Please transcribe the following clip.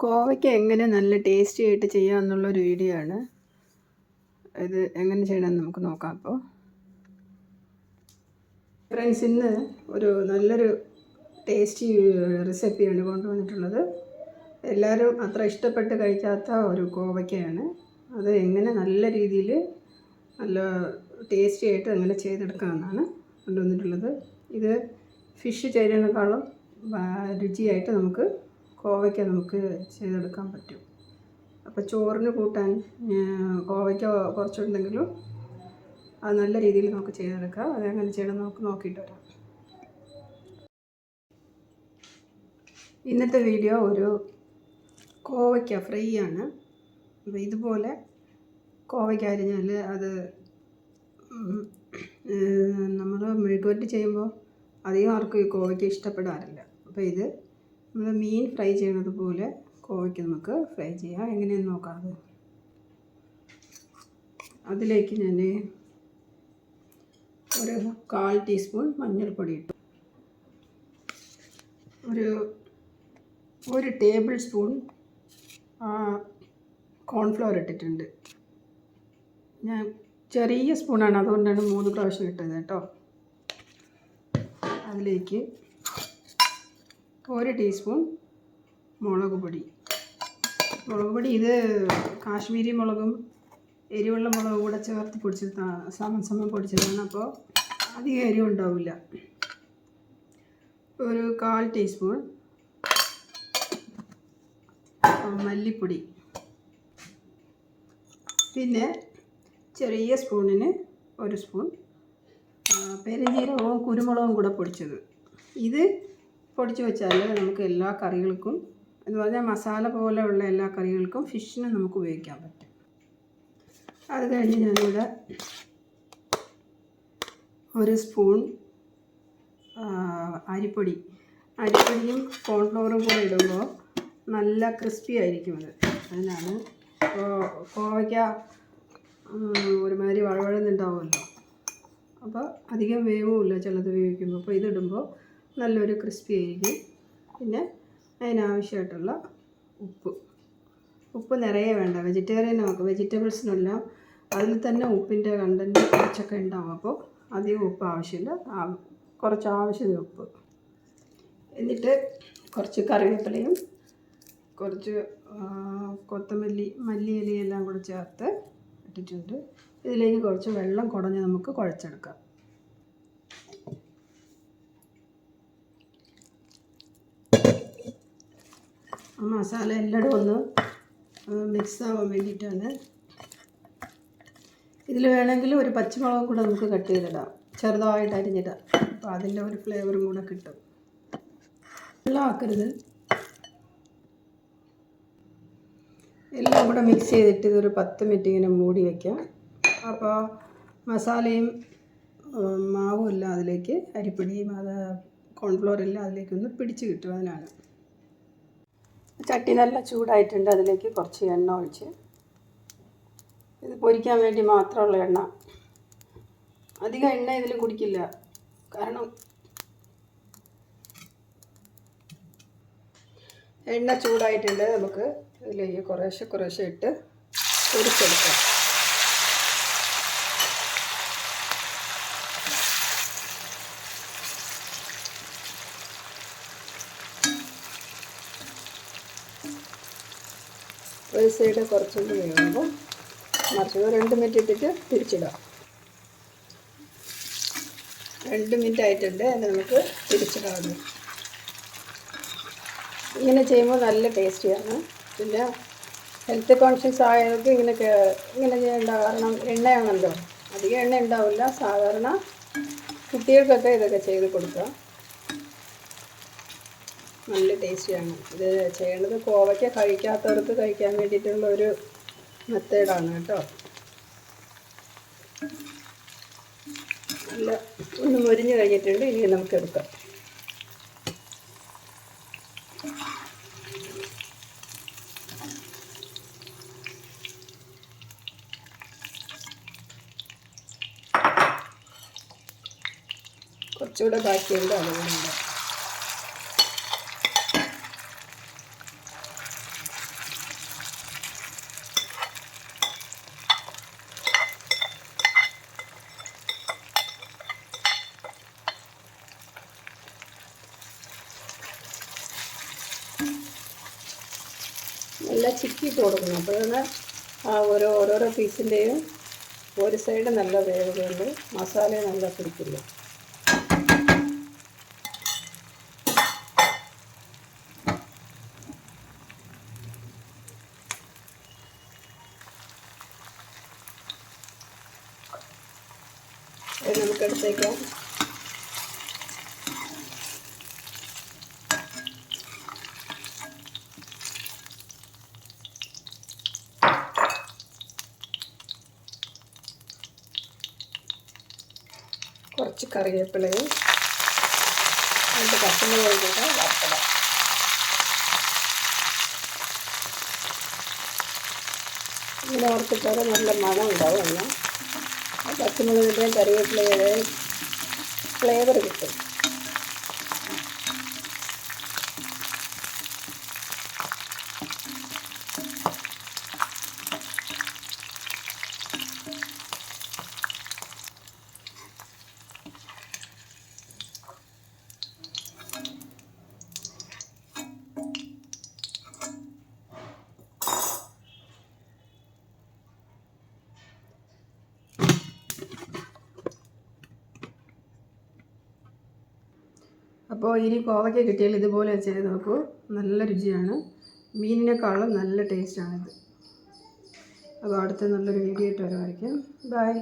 കോവയ്ക്ക എങ്ങനെ നല്ല ടേസ്റ്റി ആയിട്ട് ചെയ്യാമെന്നുള്ളൊരു വീഡിയോ ആണ്. ഇത് എങ്ങനെ ചെയ്യണമെന്ന് നമുക്ക് നോക്കാം. അപ്പോൾ ഫ്രണ്ട്സ്, ഇന്ന് ഒരു നല്ലൊരു ടേസ്റ്റി റെസിപ്പിയാണ് കൊണ്ടുവന്നിട്ടുള്ളത്. എല്ലാവരും അത്ര ഇഷ്ടപ്പെട്ട് കഴിക്കാത്ത ഒരു കോവയ്ക്കയാണ്. അത് എങ്ങനെ നല്ല രീതിയിൽ നല്ല ടേസ്റ്റി ആയിട്ട് എങ്ങനെ ചെയ്തെടുക്കാമെന്നാണ് കൊണ്ടുവന്നിട്ടുള്ളത്. ഇത് ഫിഷ് ചെയ്യുന്നതിനേക്കാളും രുചിയായിട്ട് നമുക്ക് കോവയ്ക്ക നമുക്ക് ചെയ്തെടുക്കാൻ പറ്റും. അപ്പോൾ ചോറിന് കൂട്ടാൻ കോവയ്ക്ക കുറച്ചുണ്ടെങ്കിലും അത് നല്ല രീതിയിൽ നമുക്ക് ചെയ്തെടുക്കാം. അതെങ്ങനെ ചെയ്യണം നമുക്ക് നോക്കിയിട്ട് വരാം. ഇന്നത്തെ വീഡിയോ ഒരു കോവയ്ക്ക ഫ്രൈ ആണ്. അപ്പോൾ ഇതുപോലെ കോവയ്ക്ക അരിഞ്ഞാൽ അത് നമ്മൾ മെഴുക്കുവരട്ടി ചെയ്യുമ്പോൾ അധികം ആർക്കും ഈ കോവയ്ക്ക ഇഷ്ടപ്പെടാറില്ല. അപ്പോൾ ഇത് നമ്മൾ മീൻ ഫ്രൈ ചെയ്യുന്നത് പോലെ കോവയ്ക്ക നമുക്ക് ഫ്രൈ ചെയ്യാം. എങ്ങനെയെന്ന് നോക്കാം. അതിലേക്ക് ഞാൻ ഒരു 1/4 ടീസ്പൂൺ മഞ്ഞൾപ്പൊടി ഇട്ടു. ഒരു ടേബിൾ സ്പൂൺ കോൺഫ്ലവർ ഇട്ടിട്ടുണ്ട്. ഞാൻ ചെറിയ സ്പൂണാണ്, അതുകൊണ്ടാണ് 3 പ്രാവശ്യം ഇട്ടത് കേട്ടോ. അതിലേക്ക് 1 ടീസ്പൂൺ മുളക് പൊടി. ഇത് കാശ്മീരി മുളകും എരിവുള്ള മുളകും കൂടെ ചേർത്ത് പൊടിച്ചതാണ്, സമം പൊടിച്ചതാണ്. അപ്പോൾ അധികം എരിവ് ഉണ്ടാവില്ല. ഒരു 1/4 ടീസ്പൂൺ മല്ലിപ്പൊടി, പിന്നെ ചെറിയ സ്പൂണിന് 1 സ്പൂൺ പെരുംജീരകവും കുരുമുളകും കൂടെ പൊടിച്ചത്. ഇത് പൊടിച്ച് വെച്ചാൽ നമുക്ക് എല്ലാ കറികൾക്കും, എന്ന് പറഞ്ഞാൽ മസാല പോലെയുള്ള എല്ലാ കറികൾക്കും ഫിഷിന് നമുക്ക് ഉപയോഗിക്കാൻ പറ്റും. അത് കഴിഞ്ഞ് ഞാനിവിടെ 1 സ്പൂൺ അരിപ്പൊടിയും കോൺഫ്ലവറും കൂടെ ഇടുമ്പോൾ നല്ല ക്രിസ്പി ആയിരിക്കും. അതിനാണ്. കോവയ്ക്ക ഒരുമാതിരി വഴവഴന്നുണ്ടാവുമല്ലോ, അപ്പോൾ അധികം വേവുമില്ല ചിലത് വേവിക്കുമ്പോൾ. അപ്പോൾ ഇതിടുമ്പോൾ നല്ലൊരു ക്രിസ്പി ആയിരിക്കും. പിന്നെ അതിനാവശ്യമായിട്ടുള്ള ഉപ്പ് നിറയെ വേണ്ട. വെജിറ്റബിൾസിനെല്ലാം അതിൽ തന്നെ ഉപ്പിൻ്റെ കണ്ടൻറ്റ് കുറച്ചൊക്കെ ഉണ്ടാവും. അപ്പോൾ അധികം ഉപ്പ് ആവശ്യമില്ല, കുറച്ച് ആവശ്യത്തിന് ഉപ്പ്. എന്നിട്ട് കുറച്ച് കറിവേപ്പിലയും കുറച്ച് മല്ലിയിലയെല്ലാം കൂടെ ചേർത്ത് ഇട്ടിട്ടുണ്ട്. ഇതിലേക്ക് കുറച്ച് വെള്ളം കുടഞ്ഞ് നമുക്ക് കുഴച്ചെടുക്കാം. മസാല എല്ലായിടും ഒന്ന് മിക്സ് ആവാൻ വേണ്ടിയിട്ടാണ്. ഇതിൽ വേണമെങ്കിൽ ഒരു പച്ചമുളകും കൂടെ നമുക്ക് കട്ട് ചെയ്തിടാം, ചെറുതായിട്ട് അരിഞ്ഞിടാം. അപ്പോൾ അതിൻ്റെ ഒരു ഫ്ലേവറും കൂടെ കിട്ടും. വെള്ളം ആക്കരുത്. എല്ലാം കൂടെ മിക്സ് ചെയ്തിട്ട് ഇതൊരു 10 മിനിറ്റ് ഇങ്ങനെ മൂടി വയ്ക്കാം. അപ്പോൾ മസാലയും മാവും എല്ലാം അതിലേക്ക്, അരിപ്പൊടിയും കോൺഫ്ലവറെല്ലാം അതിലേക്കൊന്ന് പിടിച്ച് കിട്ടും. അതിനാണ്. ചട്ടി നല്ല ചൂടായിട്ടുണ്ട്. അതിലേക്ക് കുറച്ച് എണ്ണ ഒഴിച്ച്, ഇത് പൊരിക്കാൻ വേണ്ടി മാത്രമുള്ള എണ്ണ. അധികം എണ്ണ ഇതിൽ കുടിക്കില്ല, കാരണം എണ്ണ ചൂടായിട്ടുണ്ട്. നമുക്ക് ഇതിലേക്ക് കുറേശ്ശെ ഇട്ട് പൊരിച്ചെടുക്കാം. ഒരു സൈഡ് കുറച്ചുകൊണ്ട് വേകുമ്പോൾ മറിച്ച് 2 മിനിറ്റ് ഇട്ടിട്ട് തിരിച്ചിടാം. 2 മിനിറ്റ് ആയിട്ടുണ്ട്. അതിന് നമുക്ക് തിരിച്ചിടാം. ഇങ്ങനെ ചെയ്യുമ്പോൾ നല്ല ടേസ്റ്റിയാണ്. പിന്നെ ഹെൽത്ത് കോൺഷ്യസ് ആയവർക്ക് ഇങ്ങനെ ചെയ്യേണ്ട, കാരണം എണ്ണയാണല്ലോ, അധികം എണ്ണ ഉണ്ടാവില്ല. സാധാരണ കുട്ടികൾക്കൊക്കെ ഇതൊക്കെ ചെയ്ത് കൊടുക്കുക. നല്ല ടേസ്റ്റിയാണ്. ഇത് ചെയ്യേണ്ടത് കോവയ്ക്ക കഴിക്കാത്തവർക്ക് കഴിക്കാൻ വേണ്ടിയിട്ടുള്ള ഒരു മെത്തേഡാണ് കേട്ടോ. നല്ല ഒന്ന് മൊരിഞ്ഞ് കഴിഞ്ഞിട്ടുണ്ട്. ഇനി നമുക്ക് എടുക്കാം. കുറച്ചുകൂടെ ബാക്കിയുണ്ട്, അതുകൊണ്ട് നല്ല ചിക്കിയിട്ട് കൊടുക്കണം. അപ്പോഴാണ് ആ ഓരോരോ പീസിൻ്റെയും ഒരു സൈഡ് നല്ല വേവുകയുള്ളൂ, മസാല നല്ല പിടിക്കില്ല. അത് നമുക്ക് എടുത്തേക്കാം. കുറച്ച് കറിവേപ്പിലയും 2 പച്ചമുളകും കൂടെ വറുത്തിടാം. ഇങ്ങനെ വറുത്തിട്ടാൽ നല്ല മണം ഉണ്ടാവും. എന്നാൽ ആ പച്ചമുളകിൻ്റെയും കറിവേപ്പിലയുടെയും ഫ്ലേവർ കിട്ടും. അപ്പോൾ ഇനി കോവയ്ക്ക കിട്ടിയാൽ ഇതുപോലെ ചെയ്ത് നോക്കൂ, നല്ല രുചിയാണ്. മീനിനേക്കാളും നല്ല ടേസ്റ്റാണിത്. അപ്പോൾ അടുത്ത നല്ലൊരു വീഡിയോ ആയിട്ട് വരുമായിരിക്കും. ബൈ.